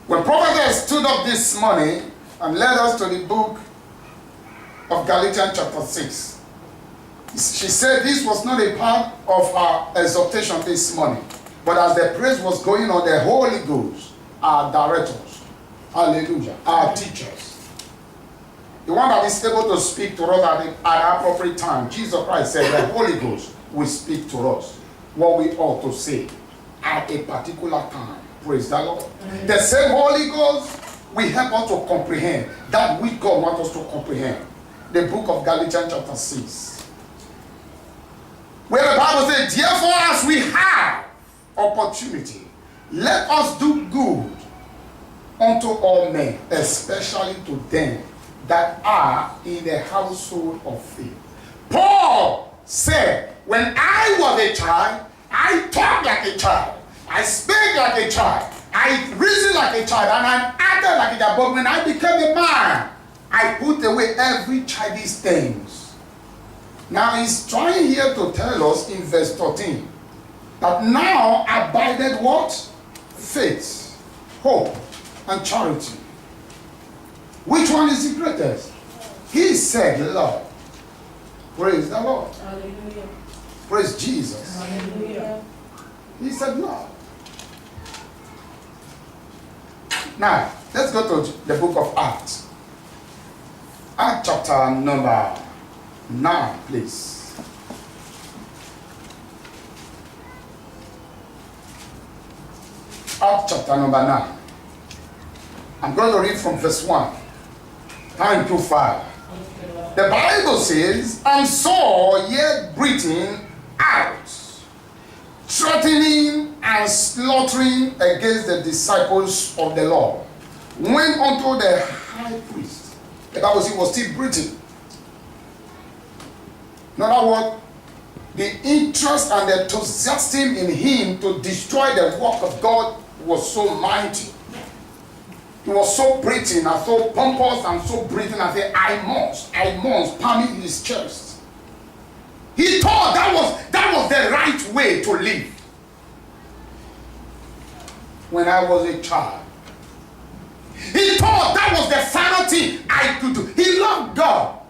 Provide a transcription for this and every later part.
When Prophet stood up this morning and led us to the book of Galatians chapter 6, she said this was not a part of her exhortation this morning, but as the praise was going on, the Holy Ghost, our directors, hallelujah, our teachers, the one that is able to speak to us at the appropriate time, Jesus Christ said the Holy Ghost will speak to us what we ought to say at a particular time. Praise the Lord. Amen. The same Holy Ghost will help us to comprehend that which God wants us to comprehend. The book of Galatians chapter 6. Where the Bible says, therefore as we have opportunity, let us do good unto all men, especially to them that are in the household of faith. Paul said, when I was a child, I talked like a child. I spake like a child. I reasoned like a child. And I acted like a child. But when I became a man, I put away every childish things. Now he's trying here to tell us in verse 13 that now abided what? Faith, hope, and charity. Which one is the greatest? He said love. Praise the Lord. Hallelujah. Praise Jesus. Hallelujah. He said love. Now, let's go to the book of Acts. Acts chapter number 9, please. Acts chapter number 9. I'm going to read from verse 1 down to 5. The Bible says, and Saul yet breathing out, threatening and slaughtering against the disciples of the Lord, went unto the high priest. The Bible says he was still breathing. In other words, the interest and the enthusiasm in him to destroy the work of God was so mighty. He was so breathing and so pompous and so breathing and said, I must, palming his chest. He thought that was the right way to live. When I was a child, he thought that was the final thing I could do. He loved God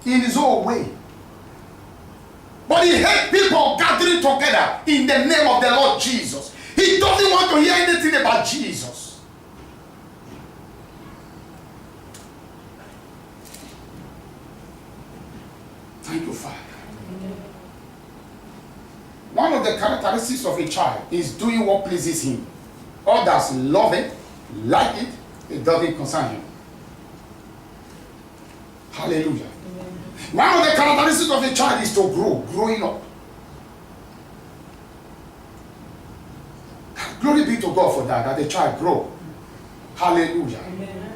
in his own way. But he hated people gathering together in the name of the Lord Jesus. He doesn't want to hear anything about Jesus. Thank you, Father. One of the characteristics of a child is doing what pleases him. Others love it, like it, it doesn't concern him. Hallelujah. Amen. One of the characteristics of a child is to grow, growing up. Glory be to God for that the child grow. Hallelujah. Amen.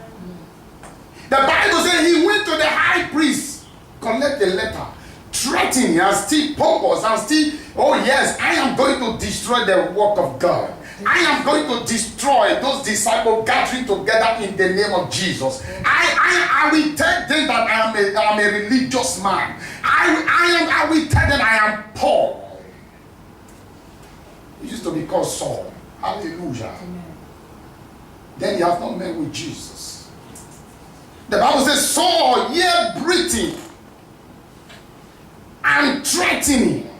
The Bible says he went to the high priest, collect the letter, threatening and still pompous and still, oh yes, I am going to destroy the work of God. I am going to destroy those disciples gathering together in the name of Jesus. I will tell them that I am a religious man. I will tell them I am Paul. He used to be called Saul. Hallelujah. Amen. Then he has not met with Jesus. The Bible says, Saul, yet breathing and threatening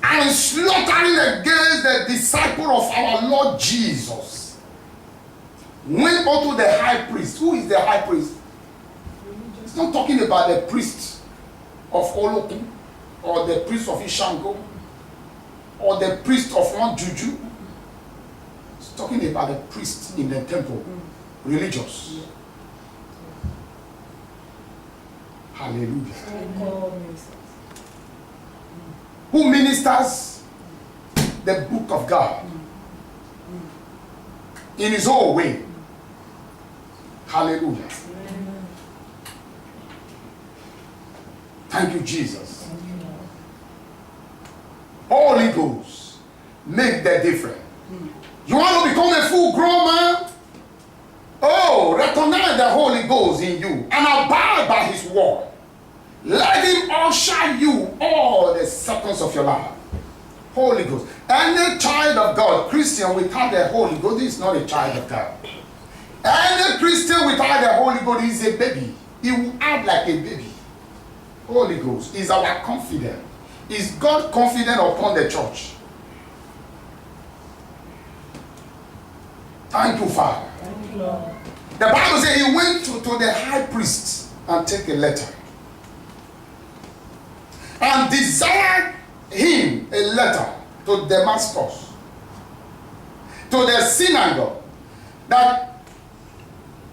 and slaughtering against the disciple of our Lord Jesus, went unto the high priest. Who is the high priest? It's not talking about the priest of Oloku or the priest of Ishango or the priest of one Juju. It's talking about the priest in the temple, religious. Hallelujah. Who ministers the book of God in his own way. Hallelujah. Thank you, Jesus. Holy Ghost, make the difference. You want to become a full grown man? Oh, recognize the Holy Ghost in you and abide by his word. Let him usher you all the seconds of your life. Holy Ghost. Any child of God, Christian Christian without the Holy Ghost is not a child of God. Any Christian without the Holy Ghost is a baby. He will act like a baby. Holy Ghost is our confidence. Is God confident upon the church? Thank you, Father. Thank you, Lord. The Bible says he went to the high priest and take a letter. And desired him a letter to Damascus, to the synagogue, that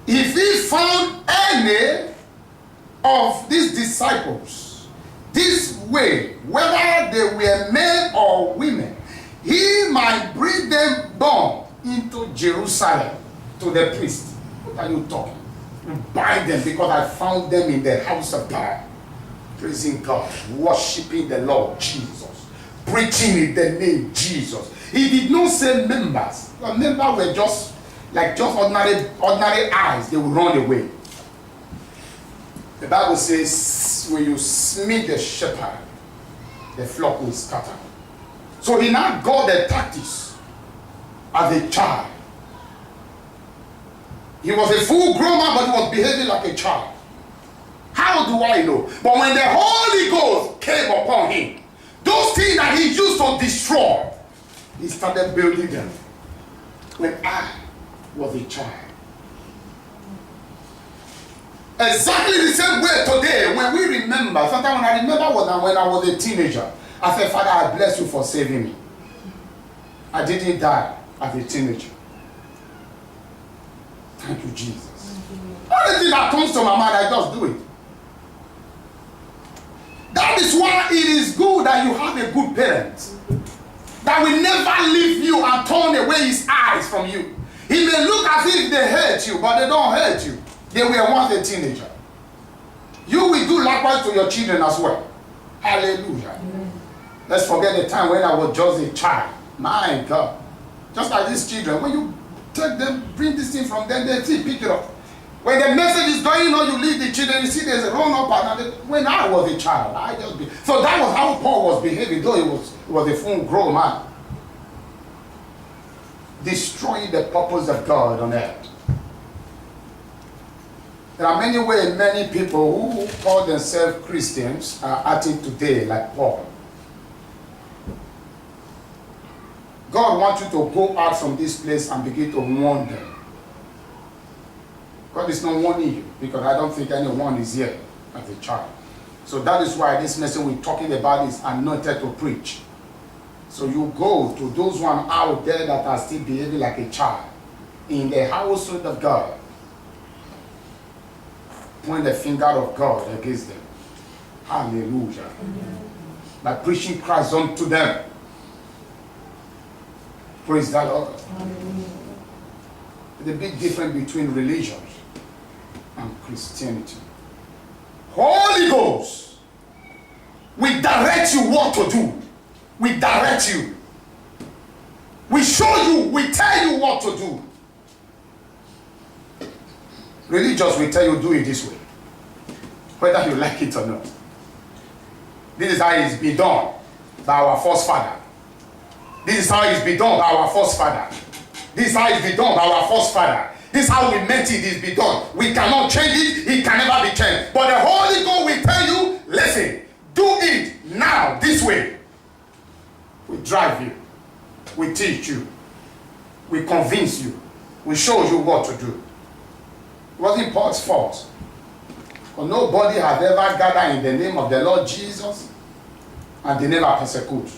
if he found any of these disciples this way, whether they were men or women, he might bring them bound into Jerusalem to the priest. What are you talking? Bind them, because I found them in the house of God, praising God, worshiping the Lord Jesus, preaching in the name Jesus. He did not say members. The members were just ordinary eyes. They would run away. The Bible says, when you smite the shepherd, the flock will scatter. So he now got the tactics as a child. He was a full grown man, but he was behaving like a child. How do I know? But when the Holy Ghost came upon him, those things that he used to destroy, he started building them. When I was a child. Exactly the same way today, when we remember, sometimes when I remember when I was a teenager, I said, Father, I bless you for saving me. I didn't die as a teenager. Thank you, Jesus. Anything that comes to my mind, I just do it. That is why it is good that you have a good parent that will never leave you and turn away his eyes from you. He may look as if they hate you, but they don't hate you. They were once a teenager. You will do likewise to your children as well. Hallelujah. Amen. Let's forget the time when I was just a child. My God. Just like these children, when you take them, bring this thing from them, they see, pick it up. When the message is going on, you leave the children, you see there's a run up. And when I was a child, so that was how Paul was behaving, though he was a full grown man. Destroying the purpose of God on earth. There are many ways many people who call themselves Christians are acting today like Paul. God wants you to go out from this place and begin to warn them. God is not warning you, because I don't think anyone is here as a child. So that is why this message we're talking about is anointed to preach. So you go to those one out there that are still behaving like a child in the household of God. Point the finger of God against them. Hallelujah. Amen. By preaching Christ unto them. Praise the Lord. Amen. The big difference between religions and Christianity. Holy Ghost, we direct you what to do. We direct you. We show you, we tell you what to do. Religious will tell you do it this way, whether you like it or not. This is how it's been done by our first father. This is how it's been done by our first father. This is how it's been done by our first father. This is how we meant it is be done. We cannot change it. It can never be changed. But the Holy Ghost will tell you, listen, do it now this way. We drive you. We teach you. We convince you. We show you what to do. It wasn't Paul's fault. For nobody has ever gathered in the name of the Lord Jesus and they never persecute.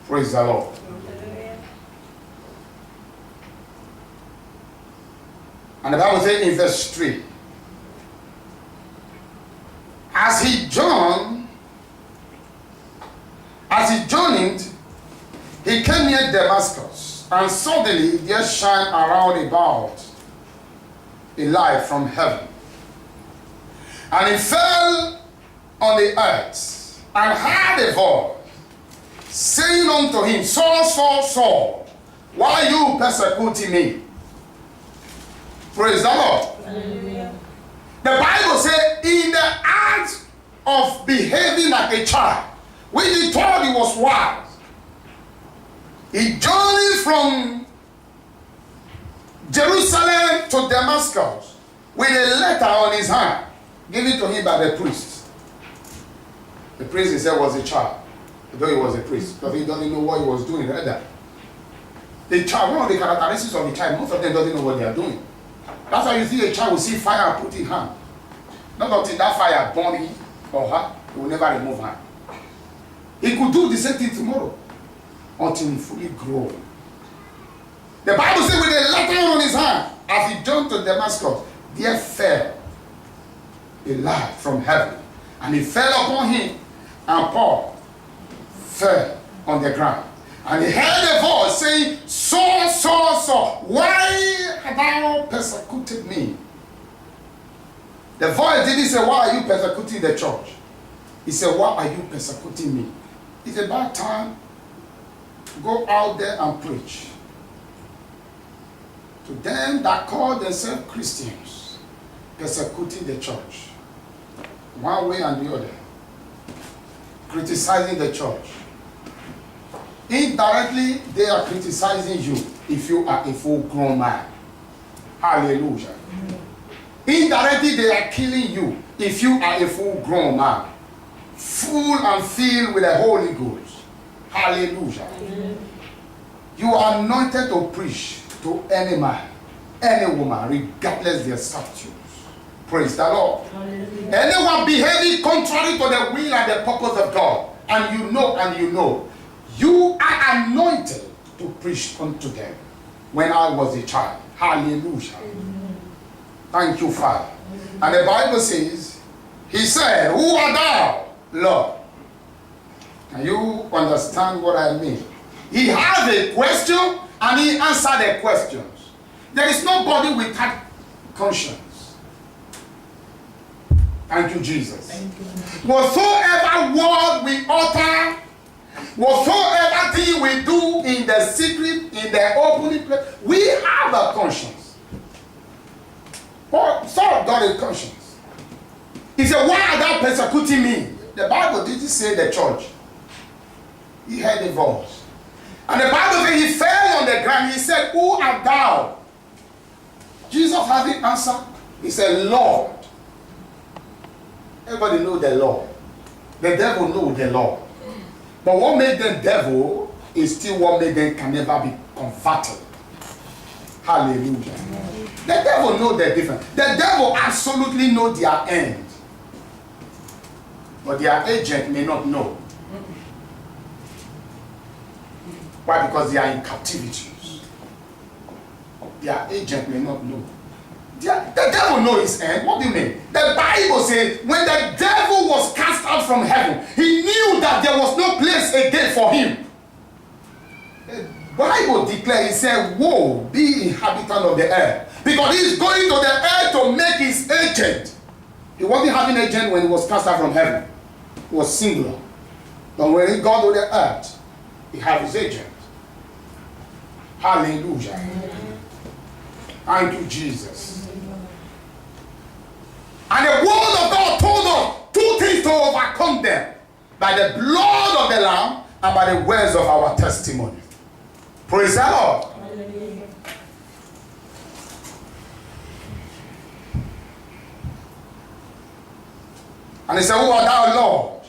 Praise the Lord. And the Bible says in verse 3, as he journeyed, he came near Damascus, and suddenly there shined around about a light from heaven. And he fell on the earth, and heard a voice saying unto him, Saul, Saul, Saul, why are you persecuting me? Praise the Lord. Hallelujah. The Bible says, in the act of behaving like a child, when he thought he was wise, He journeyed from Jerusalem to Damascus with a letter on his hand, given to him by the priest. The priest, he said, was a child, though he was a priest, because he doesn't know what he was doing either. The child, one of the characteristics of the child, most of them doesn't know what they are doing. That's why you see a child will see fire and put in hand. Not until that fire burn him or her, he will never remove her. He could do the same thing tomorrow until he fully grow. The Bible says with a letter on his hand, as he journeyed to Damascus, there fell a light from heaven, and it fell upon him, and Paul fell on the ground. And he heard a voice saying, Saul, Saul, Saul, why hast thou persecuted me? The voice didn't say, why are you persecuting the church? He said, why are you persecuting me? It's about time to go out there and preach to them that call themselves Christians, persecuting the church, one way and the other, criticizing the church. Indirectly, they are criticizing you if you are a full-grown man. Hallelujah. Indirectly, they are killing you if you are a full-grown man, full and filled with the Holy Ghost. Hallelujah. You are anointed to preach to any man, any woman, regardless their status. Praise the Lord. Anyone behaving contrary to the will and the purpose of God, and you know, you are anointed to preach unto them. When I was a child. Hallelujah. Thank you, Father. And the Bible says, he said, who art thou, Lord? Can you understand what I mean? He has a question and he answered the questions. There is nobody without conscience. Thank you, Jesus. Whatsoever word we utter, whatsoever thing we do in the secret, in the open place, we have a conscience. Saul got a conscience. He said, why are thou persecuting me? The Bible didn't say the church. He heard a voice. And the Bible says he fell on the ground. He said, who art thou? Jesus had the answer. He said, Lord. Everybody know the Lord. The devil knows the Lord. But what made them devil is still what made them can never be converted. Hallelujah. The devil knows the difference. The devil absolutely knows their end. But their agent may not know. Why? Because they are in captivity. Their agent may not know. The devil knows his end. What do you mean? The Bible says when the devil was cast out from heaven, he knew that there was no place again for him. The Bible declares, he said, woe be inhabitant of the earth. Because he's going to the earth to make his agent. He wasn't having an agent when he was cast out from heaven. He was singular. But when he got to the earth, he had his agent. Hallelujah. Thank you, Jesus. And the word of God told us two things to overcome them. By the blood of the Lamb and by the words of our testimony. Praise the Lord. And he said, who art thou, Lord?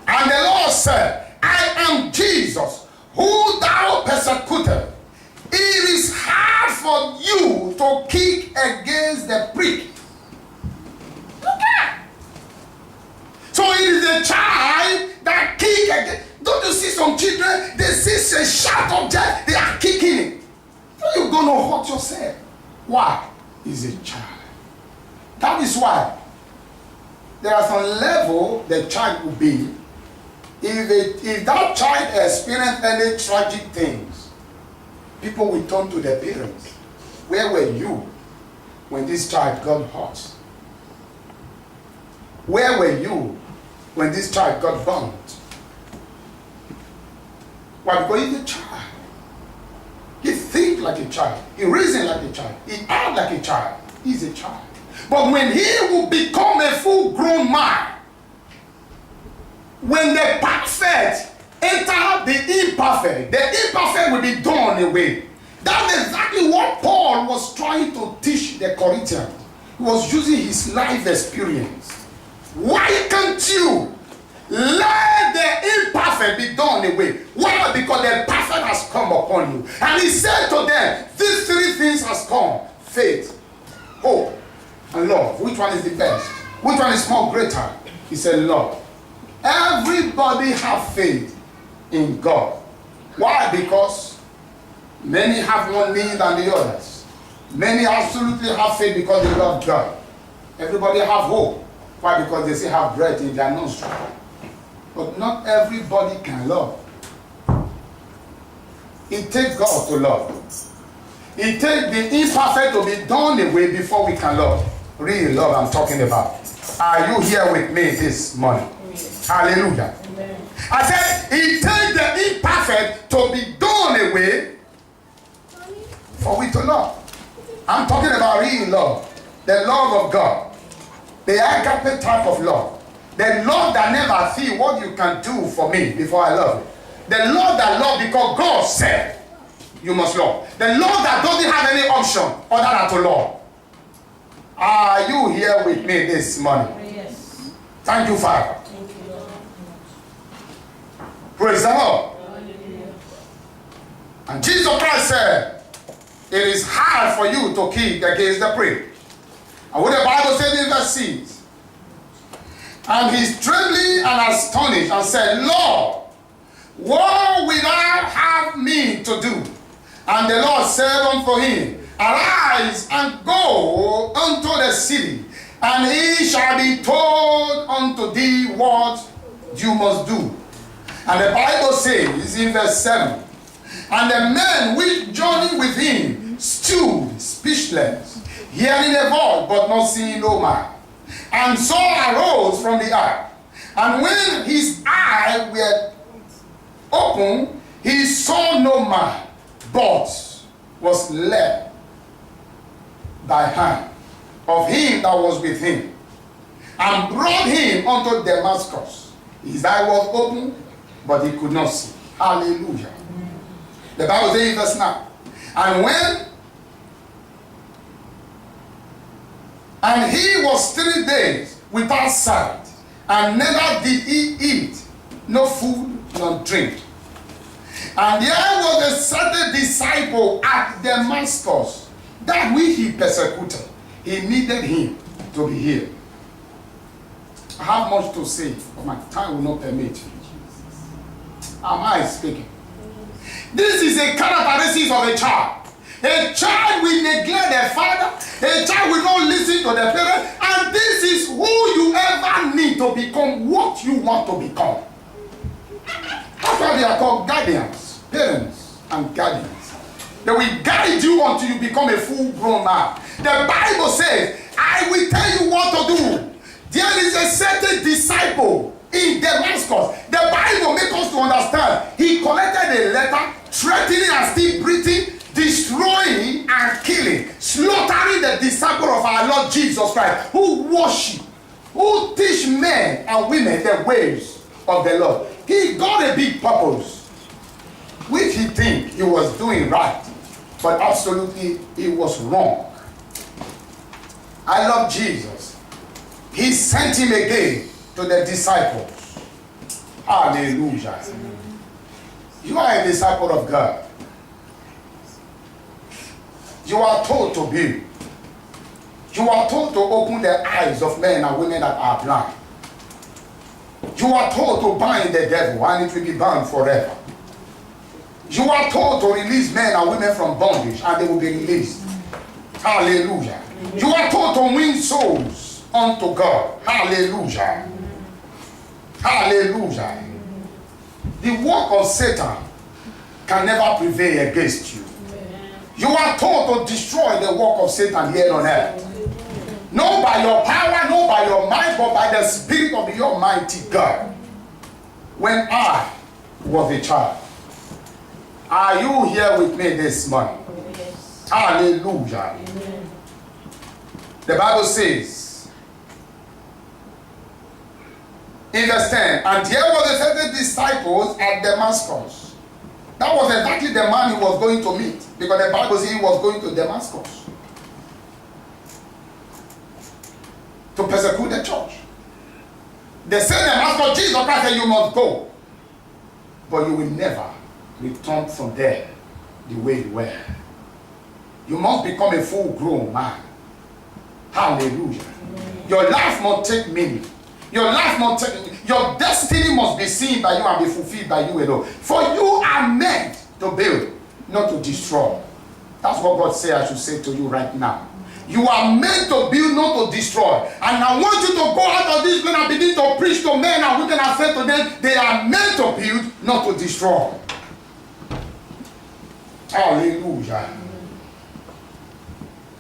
And the Lord said, I am Jesus, who thou persecuted. It is hard for you to kick against the prick. Okay. So it is a child that kick against. Don't you see some children? They see a sharp object, they are kicking it. So you're going to hurt yourself. Why? He's a child. That is why there are some level the child will be. If that child experiences any tragic things, people will turn to their parents. Where were you when this child got hurt? Where were you when this child got burnt? Why? Because he's a child. He thinks like a child. He reasons like a child. He acts like a child. He's a child. But when he will become a full-grown man, when the perfect enter the imperfect will be done away. That's exactly what Paul was trying to teach the Corinthians. He was using his life experience. Why can't you let the imperfect be done away? Why? Because the perfect has come upon you. And he said to them, these three things has come: faith, hope, and love. Which one is the best? Which one is more greater? He said love. Everybody have faith in God. Why? Because many have one need than the others. Many absolutely have faith because they love God. Everybody have hope. Why? Because they still have breath in their nostrils. But not everybody can love. It takes God to love. It takes the imperfect to be done away before we can love. Real love I'm talking about. Are you here with me this morning? Yes. Hallelujah. Amen. I said it takes the imperfect to be done away for we to love. I'm talking about real love. The love of God. The agape type of love. The love that never see what you can do for me before I love you. The love that love because God said you must love. The love that doesn't have any option other than to love. Are you here with me this morning? Yes. Thank you, Father. Thank you, Lord. Praise the Lord. Hallelujah. And Jesus Christ said, it is hard for you to kick against the prick. And what the Bible said in verse 6, and he's trembling and astonished and said, Lord, what will thou have me to do? And the Lord said unto him, arise and go unto the city, and it shall be told unto thee what you must do. And the Bible says in verse 7, and the men which journeyed with him stood speechless, hearing a voice, but not seeing no man. And Saul arose from the earth, and when his eyes were open, he saw no man, but was led by hand of him that was with him, and brought him unto Damascus. His eye was open, but he could not see. Hallelujah. The Bible says in verse 9, and he was 3 days without sight, and neither did he eat, no food, nor drink. And there was a certain disciple at Damascus, that which he persecuted. He needed him to be healed. I have much to say, but my time will not permit. Am I speaking? This is a characteristic of a child. A child will neglect their father. A child will not listen to their parents. And this is who you ever need to become what you want to become. That's why they are called guardians, parents and guardians. They will guide you until you become a full-grown man. The Bible says, I will tell you what to do. There is a certain disciple in Damascus. The Bible makes us to understand. He collected a letter, threatening and still breathing, destroying and killing, slaughtering the disciple of our Lord Jesus Christ, who worship, who teach men and women the ways of the Lord. He got a big purpose, which he think he was doing right, but absolutely he was wrong. I love Jesus. He sent him again to the disciples. Hallelujah. You are a disciple of God. You are told to be. You are told to open the eyes of men and women that are blind. You are told to bind the devil and it will be bound forever. You are told to release men and women from bondage and they will be released. Hallelujah. You are told to win souls unto God. Hallelujah. Hallelujah. The work of Satan can never prevail against you. You are told to destroy the work of Satan here on earth. Not by your power, not by your might, but by the Spirit of the Almighty God. When I was a child. Are you here with me this morning? Yes. Hallelujah. Amen. The Bible says In verse 10, and there was a certain disciples at Damascus. That was exactly the man he was going to meet, because the Bible says he was going to Damascus to persecute the church. They said Damascus, Jesus Christ said, you must go, but you will never return from there the way you were. You must become a full-grown man. Hallelujah. Your life must take meaning. Your destiny must be seen by you and be fulfilled by you alone. For you are meant to build, not to destroy. That's what God said I should say to you right now. You are meant to build, not to destroy. And I want you to go out of this place and begin to preach to men and women and say to them, they are meant to build, not to destroy. Hallelujah.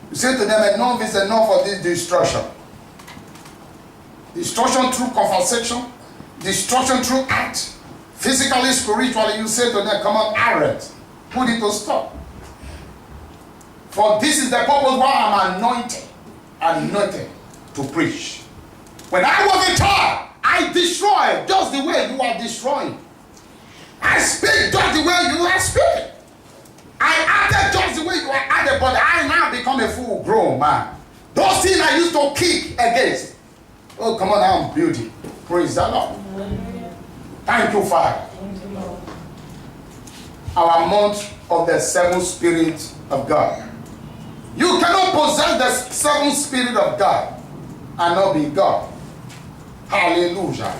You say to them, enough is enough of this destruction. Destruction through conversation, destruction through act. Physically, spiritually, you say to them, come on, arrest. Put it to stop. For this is the purpose why I'm anointed to preach. When I was a child, I destroyed just the way you are destroying. I speak just the way you are speaking. I acted just the way you are acted, but I now become a full-grown man. Those things I used to kick against. Oh, come on, I'm building. Praise the Lord. Thank you, Father. Our month of the seventh Spirit of God. You cannot possess the seventh Spirit of God and not be God. Hallelujah.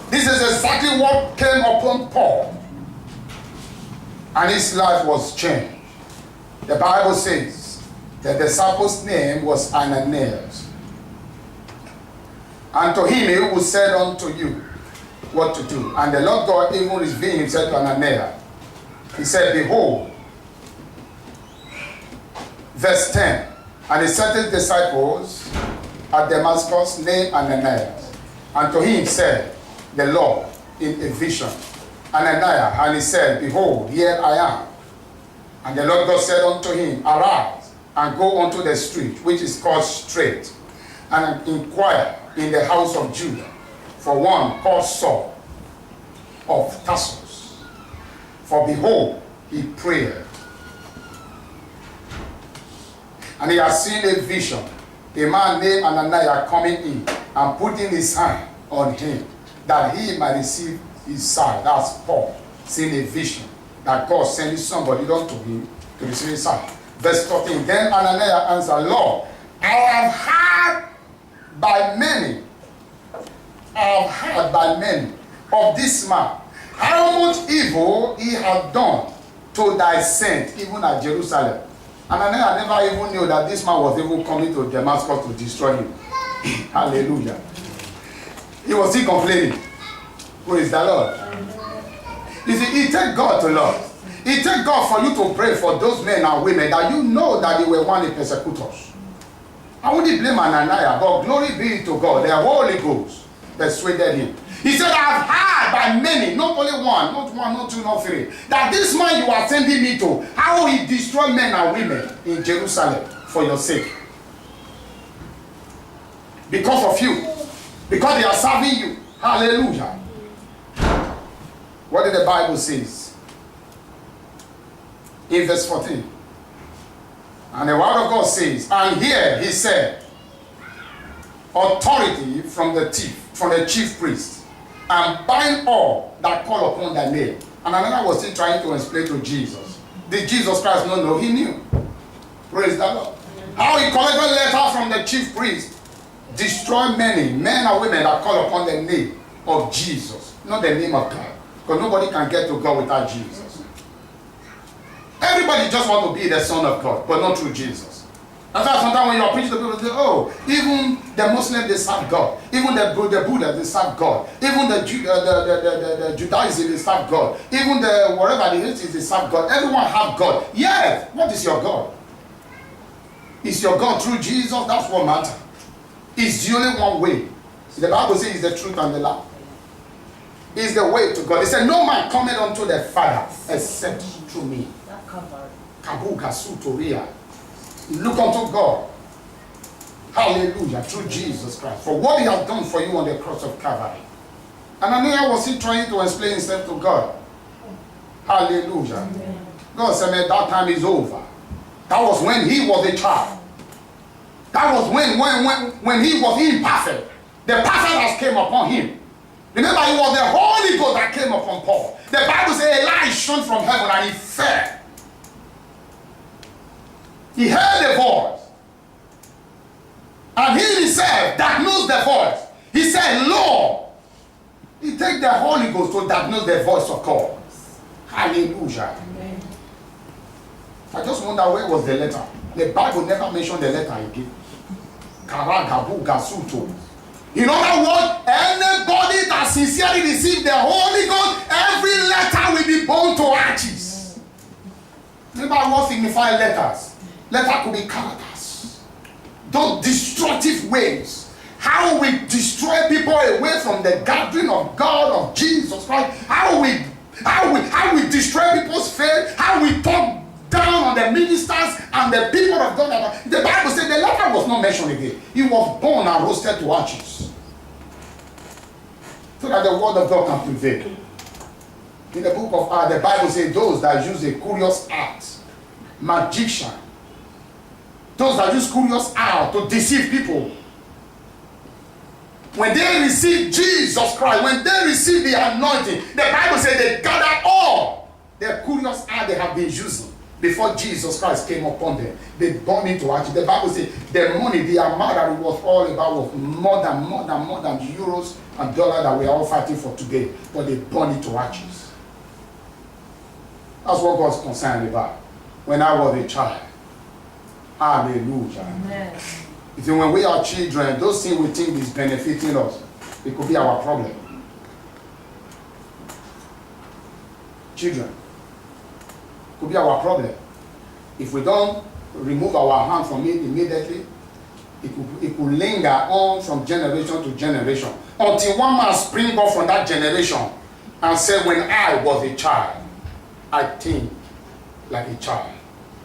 This is exactly what came upon Paul. And his life was changed. The Bible says the disciple's name was Ananias. And to him he was said unto you what to do. And the Lord God even revealed himself to Ananias. He said, behold, verse 10, and he sent his disciples at Damascus named Ananias. And to him said the Lord in a vision, Ananias, and he said, behold, here I am. And the Lord God said unto him, arise, and go unto the street, which is called Straight, and inquire in the house of Judah, for one called Saul of Tarsus. For behold, he prayed, and he has seen a vision, a man named Ananias coming in, and putting his hand on him, that he might receive his sight. That's Paul, seeing a vision, that God sending somebody unto him to receive his sight. Verse 13, then Ananias answered, Lord, I have heard by many of this man, how much evil he hath done to thy saint, even at Jerusalem. And I never even knew that this man was even coming to Damascus to destroy him. Hallelujah. He was still complaining. Praise the Lord. You see, it takes God to love. It takes God for you to pray for those men and women that you know that they were one of the persecutors. I wouldn't blame Ananias, but glory be to God, the Holy Ghost persuaded him. He said, I have heard by many, not only one, not two, not three, that this man you are sending me to, how he destroyed men and women in Jerusalem for your sake. Because of you. Because they are serving you. Hallelujah. What did the Bible say? In verse 14. And the word of God says, and here he said, authority from the chief priest, and bind all that call upon thy name. And another was still trying to explain to Jesus. Did Jesus Christ not know? He knew. Praise the Lord. How he collected a letter from the chief priest, destroy many men and women that call upon the name of Jesus, not the name of God. Because nobody can get to God without Jesus. Everybody just want to be the son of God, but not through Jesus. That's why sometimes when you are preaching to people, they say, oh, even the Muslims, they serve God. Even the Buddha, they serve God. Even the Judaism, they serve God. Even the whatever the is, they serve God. Everyone have God. Yes, what is your God? Is your God through Jesus? That's what matters. It's the only one way. The Bible says it's the truth and the life. It's the way to God. It said, no man cometh unto the Father except through me. Kabuga Sutoria. Look unto God. Hallelujah. Through Jesus Christ. For what he has done for you on the cross of Calvary. Ananias was he trying to explain himself to God? Hallelujah. Amen. God said, man, that time is over. That was when he was a child. That was when he was imperfect. The perfectness came upon him. Remember, it was the Holy Ghost that came upon Paul. The Bible says Elijah shone from heaven and he fell. He heard a voice. And he himself diagnosed the voice. He said, Lord, he take the Holy Ghost to diagnose the voice of God. Hallelujah. Amen. I just wonder where was the letter. The Bible never mentioned the letter again. Karagabu Gasuto. In other words, anybody that sincerely received the Holy Ghost, every letter will be born to ashes. Remember what signifies letters? Letter could be characters. Those destructive ways. How we destroy people away from the gathering of God, of Jesus Christ. How we destroy people's faith. How we talk down on the ministers and the people of God. The Bible said the letter was not mentioned again. He was born and roasted to ashes. So that the word of God can prevail. In the book of Acts, the Bible says those that use a curious art, magician, those that use curious art to deceive people, when they receive Jesus Christ, when they receive the anointing, the Bible says they gather all the curious art they have been using before Jesus Christ came upon them. They burned into ashes. The Bible says the money, the amount that it was all about was more than euros and dollars that we are all fighting for today. But they burned it to ashes. That's what God's concerned about. When I was a child. Hallelujah. Amen. You see, when we are children, those things we think is benefiting us, it could be our problem. Children. Could be our problem. If we don't remove our hand from it immediately, it could linger on from generation to generation until one man spring up from that generation and say, when I was a child, I think like a child,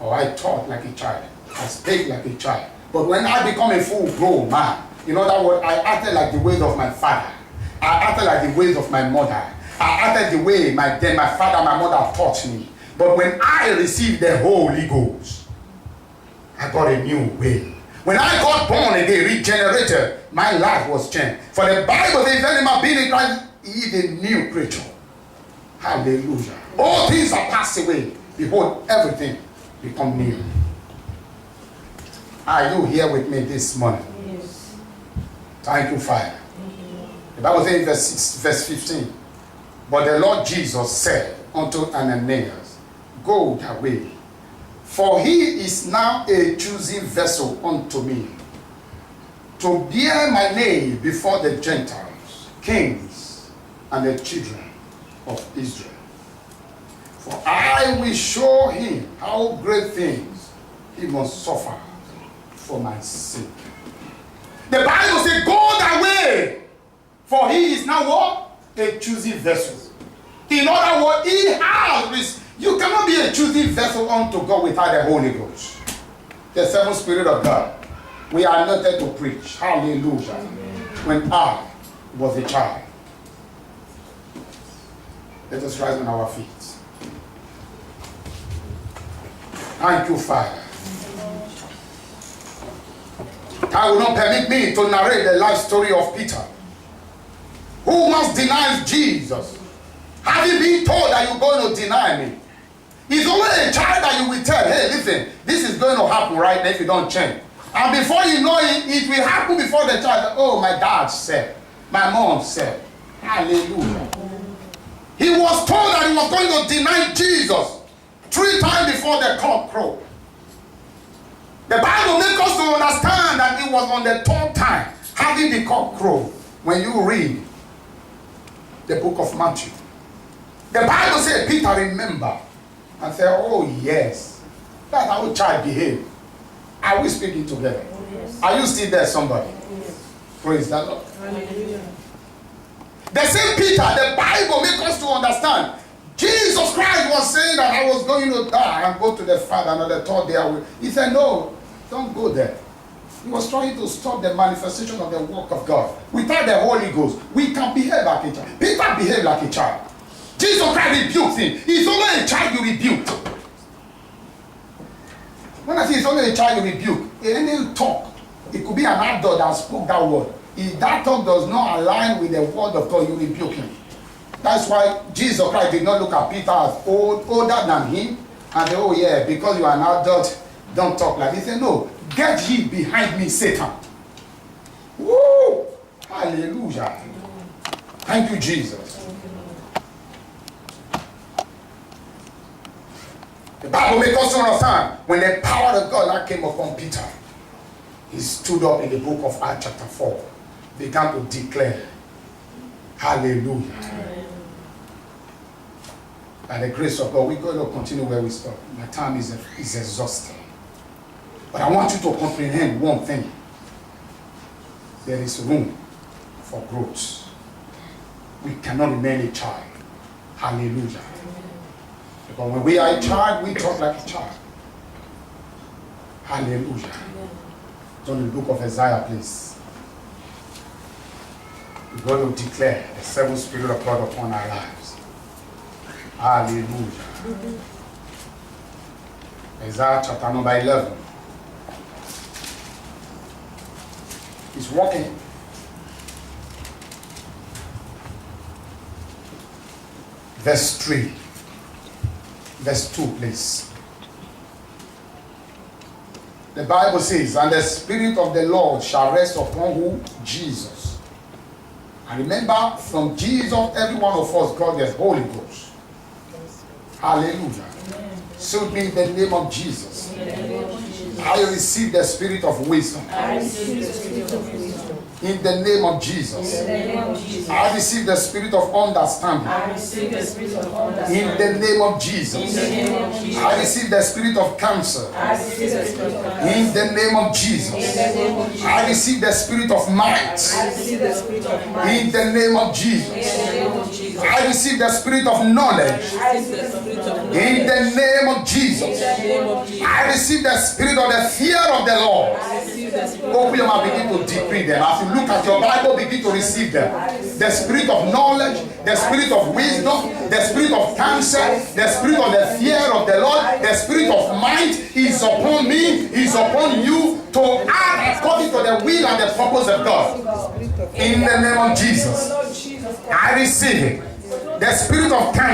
or I thought like a child, I spake like a child. But when I become a full-grown man, in other words, I acted like the ways of my father. I acted like the ways of my mother. I acted the way my father, my mother taught me. But when I received the Holy Ghost, I got a new will. When I got born again, regenerated, my life was changed. For the Bible says, if any man be in Christ, he is a new creature. Hallelujah. All things are passed away. Behold, everything become new. Are you here with me this morning? Yes. Thank you, Father. The Bible says in verse 15, but the Lord Jesus said unto Ananias, go away, for he is now a chosen vessel unto me, to bear my name before the Gentiles, kings, and the children of Israel. For I will show him how great things he must suffer for my sake. The Bible says, go that way, for he is now what? A chosen vessel. In other words, he has. You cannot be a chosen vessel unto God without the Holy Ghost. The seventh Spirit of God. We are not there to preach. Hallelujah. Amen. When I was a child. Let us rise on our feet. Thank you, Father. I will not permit me to narrate the life story of Peter, who once denies Jesus. Having been told that you're going to deny me. It's only a child that you will tell, hey, listen, this is going to happen right now if you don't change. And before you know it, it will happen before the child. Oh, my dad said, my mom said. Hallelujah. He was told that he was going to deny Jesus 3 times before the cock crowed. The Bible makes us to understand that it was on the 3rd time, having the cock crow, when you read the book of Matthew. The Bible said, Peter remembered and said, oh yes, that's how a child behaves. Are we speaking together? Oh, yes. Are you still there, somebody? Yes. Praise the Lord. Hallelujah. The same Peter, the Bible makes us to understand. Jesus Christ was saying that I was going to die and go to the Father, and on the 3rd day I will. He said, no, don't go there. He was trying to stop the manifestation of the work of God. Without the Holy Ghost, we can behave like a child. Peter behaved like a child. Jesus Christ rebuked him. He's only a child you rebuke. When I say it's only a child you rebuke, any talk, it could be an adult that spoke that word. If that talk does not align with the word of God, you rebuke him. That's why Jesus Christ did not look at Peter as older than him and say, oh yeah, because you are an adult, don't talk like this. He said, no, get ye behind me, Satan. Woo! Hallelujah. Thank you, Jesus. The Bible makes us understand when the power of God that came upon Peter, he stood up in the book of Acts chapter 4, began to declare, hallelujah. By the grace of God, we're going to continue where we stop. My time is exhausted. But I want you to comprehend one thing. There is room for growth. We cannot remain a child. Hallelujah. Because when we are a child, we talk like a child. Hallelujah. Turn to the book of Isaiah, please. We're going to declare the seventh Spirit of God upon our lives. Hallelujah. Isaiah chapter number 11. He's walking. Verse 3. Verse 2, please. The Bible says, and the Spirit of the Lord shall rest upon who? Jesus. And remember, from Jesus, every one of us got the Holy Ghost. Hallelujah. So me in the name of Jesus. I receive the spirit of wisdom. I receive the spirit of wisdom. In the name of Jesus. In the name of Jesus. I receive the spirit of understanding. I receive the spirit of understanding. In the name of Jesus. In the name of Jesus. I receive the spirit of cancer. I receive the spirit of cancer. In the name of Jesus. In the name of Jesus. I receive the spirit of might. I receive the spirit of might. In the name of Jesus. In the name of Jesus. I receive the spirit of knowledge. I receive the spirit of knowledge. In the name of Jesus. In the name of Jesus. I receive the spirit of the fear of the Lord. I receive the spirit. Open your mouth, begin to decree them. As you look at your Bible, begin to receive them. The spirit of knowledge, the spirit of wisdom, the spirit of counsel, the spirit of the fear of the Lord, the spirit of might is upon me, is upon you to act according to the will and the purpose of God. In the name of Jesus, I receive it. The spirit of counsel.